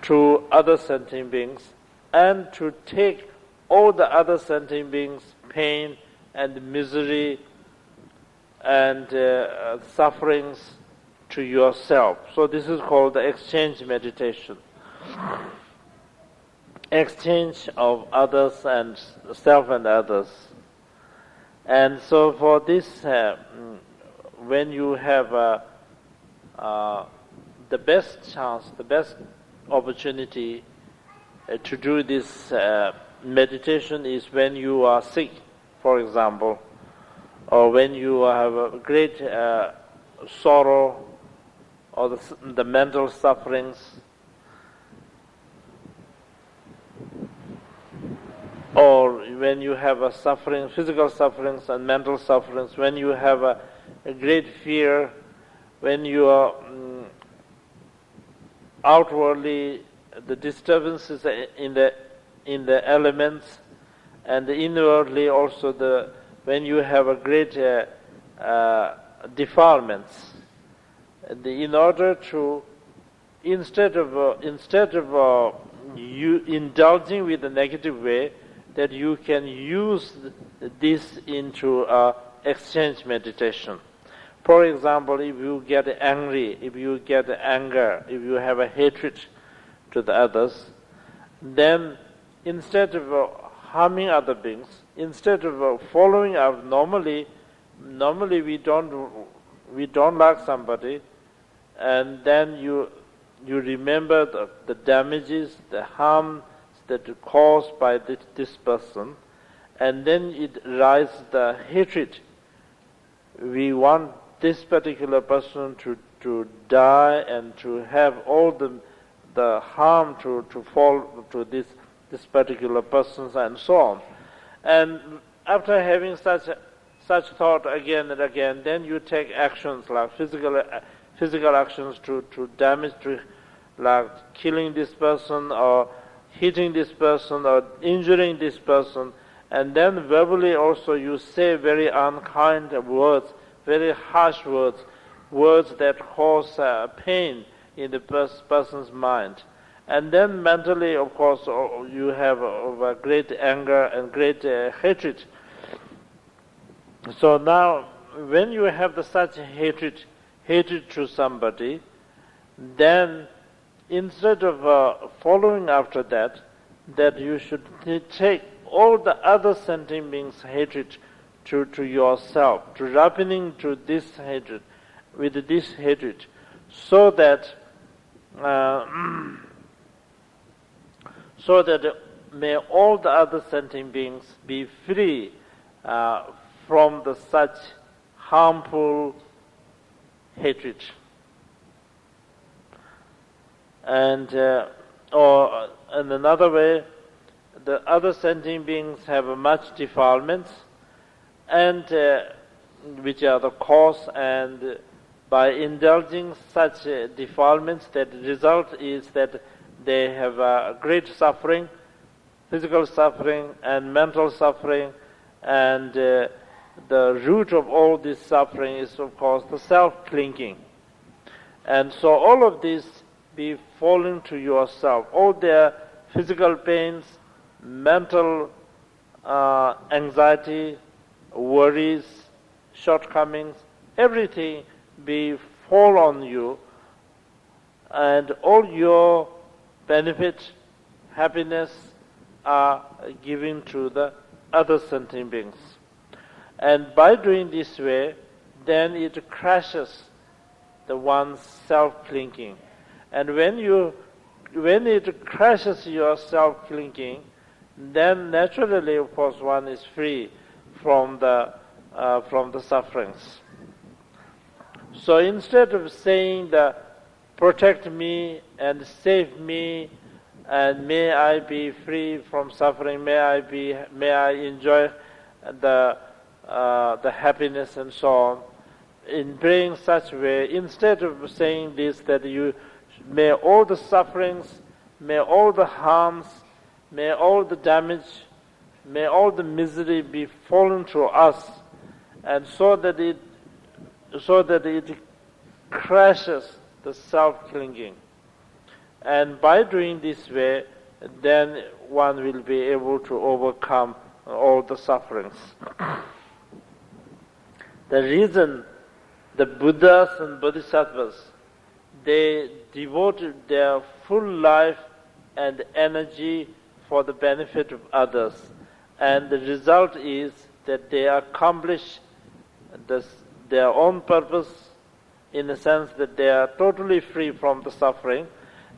to other sentient beings, and to take all the other sentient beings' pain and misery and sufferings to yourself. So this is called the exchange meditation. Exchange of others and self and others. And so for this, when you have the best chance, the best opportunity to do this meditation is when you are sick, for example, or when you have a great sorrow or the mental sufferings, or when you have a suffering, physical sufferings and mental sufferings, when you have a great fear, when you are outwardly the disturbances in the elements, and inwardly also when you have a great defilements. In order to, instead of you indulging with the negative way, that you can use this into exchange meditation. For example, if you get angry, if you get anger, if you have a hatred to the others, then instead of harming other beings, instead of following out, normally we don't like somebody, and then you remember the damages, the harm that is caused by this person, and then it rises the hatred. We want this particular person to die and to have all the harm to fall to this particular person, and so on. And after having such thought again and again, then you take actions like physical actions to damage, like killing this person or hitting this person or injuring this person, and then verbally also you say very unkind words, very harsh words that cause pain in the person's mind. And then mentally, of course, you have great anger and great hatred. So now, when you have such hatred to somebody, then instead of following after that you should take all the other sentient beings' hatred to yourself, to ripening to this hatred, with this hatred, so that may all the other sentient beings be free from such harmful hatred. And or in another way, the other sentient beings have much defilements, and which are the cause, and by indulging such defilements, that the result is that they have great suffering, physical suffering and mental suffering, and the root of all this suffering is, of course, the self-clinging. And so all of this be falling to yourself. All their physical pains, mental anxiety, worries, shortcomings, everything be fall on you, and all your benefit, happiness are given to the other sentient beings. And by doing this way, then it crushes the one's self-clinging. And when it crushes your self-clinging, then naturally, of course, one is free from the sufferings. So instead of saying that protect me and save me, and may I be free from suffering, may I enjoy the happiness and so on, in praying such way, instead of saying this, that may all the sufferings, may all the harms, may all the damage, may all the misery be fallen to us, and so that it crashes the self-clinging. And by doing this way, then one will be able to overcome all the sufferings. The reason the Buddhas and Bodhisattvas, they devoted their full life and energy for the benefit of others, and the result is that they accomplish their own purpose in the sense that they are totally free from the suffering.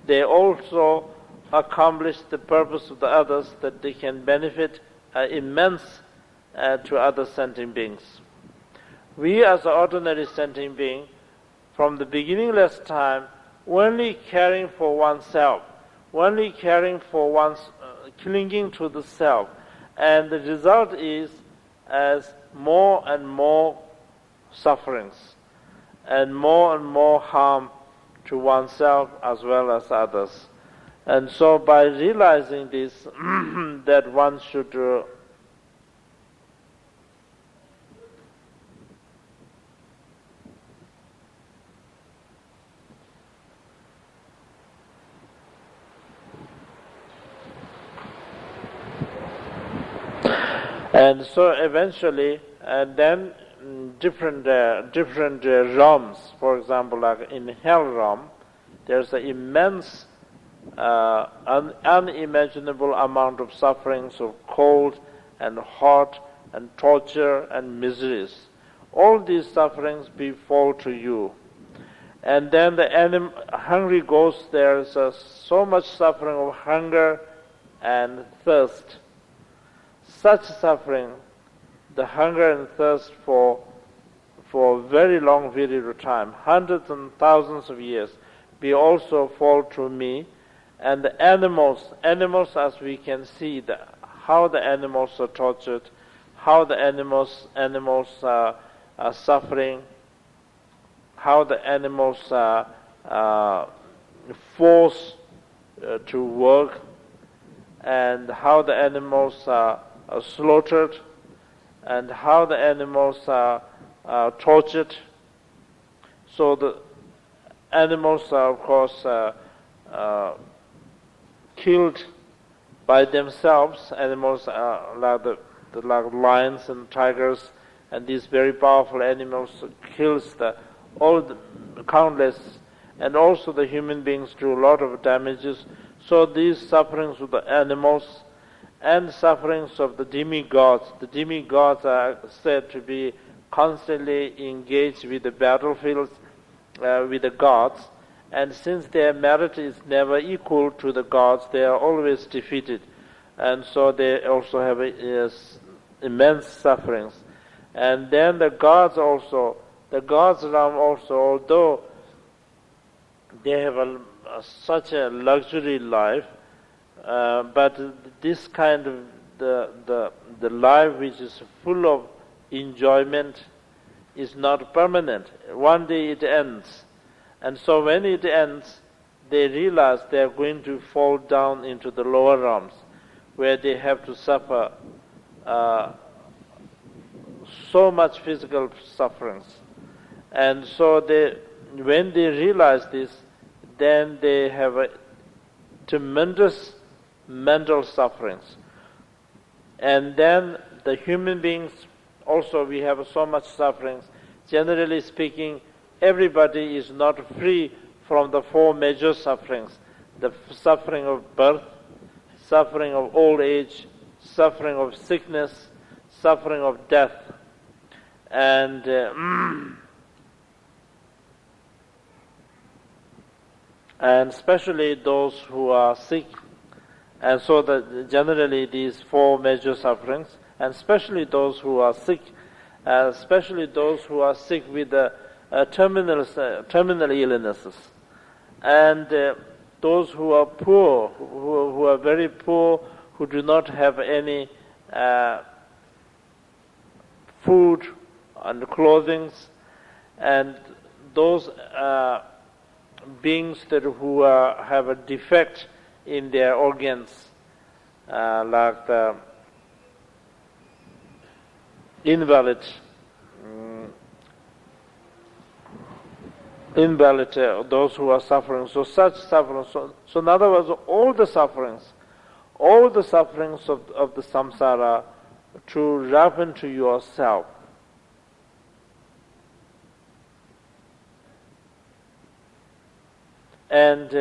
They also accomplish the purpose of the others, that they can benefit immense to other sentient beings. We as an ordinary sentient being, from the beginningless time, only caring for oneself, only caring for one's clinging to the self, and the result is as more and more sufferings and more harm to oneself as well as others. And so by realizing this, that one should and so eventually, then different realms, for example, like in hell realm, there's an immense, unimaginable amount of sufferings of cold and hot and torture and miseries. All these sufferings befall to you. And then the hungry ghost, there's so much suffering of hunger and thirst. Such suffering, the hunger and thirst for a very long period of time, hundreds and thousands of years, we also fall to me. And the animals as we can see, how the animals are tortured, how the animals are suffering, how the animals are forced to work, and how the animals are slaughtered, and how the animals are tortured. So the animals are, of course, killed by themselves. Animals are like lions and tigers, and these very powerful animals kills all the countless, and also the human beings do a lot of damages. So these sufferings of the animals and sufferings of the demigods. The demigods are said to be constantly engaged with the battlefields with the gods, and since their merit is never equal to the gods, they are always defeated, and so they also have immense sufferings. And then the gods realm also, although they have such a luxury life, but this kind of the life which is full of enjoyment is not permanent. One day it ends, and so when it ends, they realize they are going to fall down into the lower realms, where they have to suffer so much physical sufferings. And so when they realize this, then they have a tremendous mental sufferings. And then the human beings also, we have so much sufferings. Generally speaking, everybody is not free from the four major sufferings: the suffering of birth, suffering of old age, suffering of sickness, suffering of death. And and especially those who are sick. And so that generally these four major sufferings, and especially those who are sick, especially those who are sick with terminal illnesses, and those who are poor, who are very poor, who do not have any food and clothing, and those beings who have a defect in their organs, like the invalid, invalid, those who are suffering. So such suffering. So in other words, all the sufferings of the samsara, to wrap into yourself. And